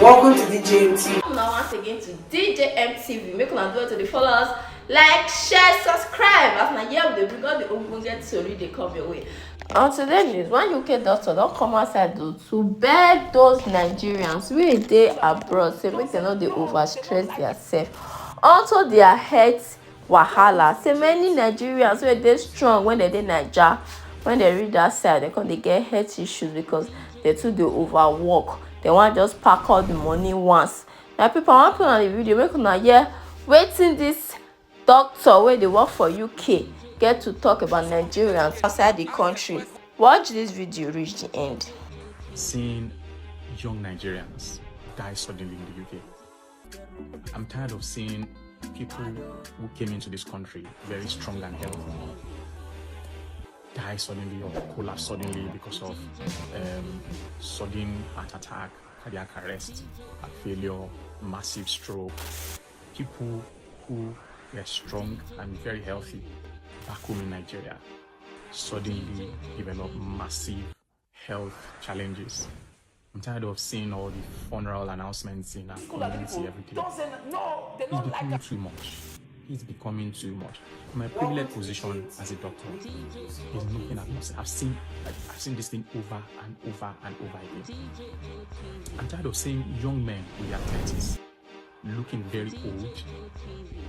Welcome to DJMTV. Now once again to DJMTV. Make una do it to the followers, like, share, subscribe. As na here we bring all the ogbonge story they come your way. On today's news, one UK doctor don't come outside to beg those Nigerians wey dey abroad say make dem no dey overstress themselves unto their health wahala. Say many Nigerians wey dey strong when they dey Naija, when they reach that side, they come dey get health issues because they too dey overwork. They want just pack all the money once. Now people, I want put on the video make una hear wetin this doctor wey dey work for UK get to talk about Nigerians outside the country. Watch this video reach the end. Seeing young Nigerians die suddenly in the UK. I'm tired of seeing people who came into this country very strong and healthy die suddenly or collapse suddenly because of sudden heart attack, cardiac arrest, heart failure, massive stroke. People who were strong and very healthy back home in Nigeria suddenly develop massive health challenges. I'm tired of seeing all the funeral announcements in our community every day. It's becoming too much. It's becoming too much. My privileged position as a doctor is nothing I've not seen. I've seen this thing over and over and over again. I'm tired of seeing young men in their 30s looking very old,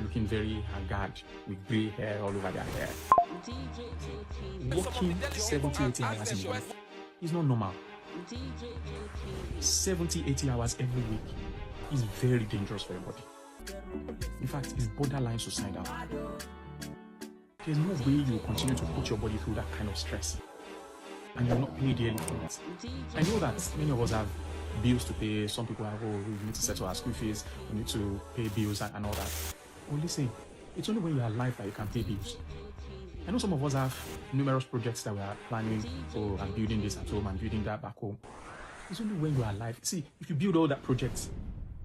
looking very haggard with grey hair all over their hair. Working 70, 80 hours in a week is not normal. 70, 80 hours every week is very dangerous for your body. In fact, it's borderline suicidal. There's no way you will continue to put your body through that kind of stress and you're not paid dearly for it. I know that many of us have bills to pay. Some people have, we need to settle our school fees, we need to pay bills and all that. But listen, it's only when you're alive that you can pay bills. I know some of us have numerous projects that we are planning. Oh, I'm building this at home, I'm building that back home. It's only when you're alive. See, if you build all that projects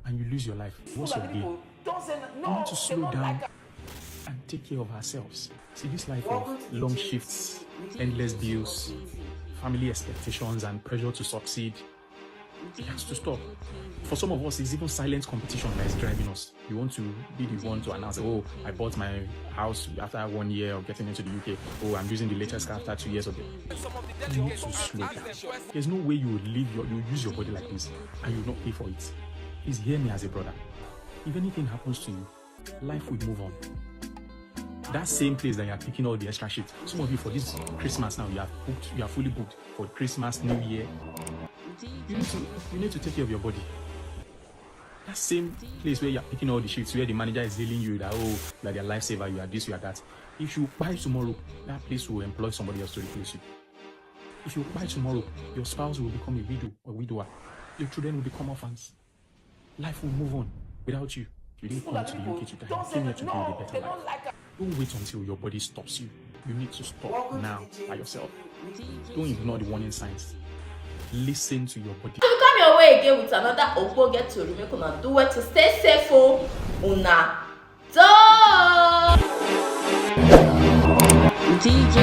and you lose your life, what's your gain? We need to slow down and take care of ourselves. See, this life of long shifts, endless bills, family expectations and pressure to succeed, it has to stop. For some of us, it's even silent competition that is driving us. You want to be the one to announce, oh, I bought my house after 1 year of getting into the UK. Oh, I'm using the latest car after 2 years of it. You need to slow down. There's no way you will you use your body like this and you will not pay for it. Please hear me as a brother. If anything happens to you, life will move on. That same place that you are picking all the extra shit. Some of you for this Christmas now, you are fully booked for Christmas, New Year. You need to take care of your body. That same place where you are picking all the shit, where the manager is telling you that, oh, you are their lifesaver, you are this, you are that. If you buy tomorrow, that place will employ somebody else to replace you. If you buy tomorrow, your spouse will become a widow or widower. Your children will become orphans. Life will move on without you. You didn't come to the UK to die. You came here to build a better life. Don't wait until your body stops you. You need to stop now by yourself. Don't ignore the warning signs. Listen to your body. If you come your way again with another ogbonge tori, make una do it to stay safe. Una do. DJ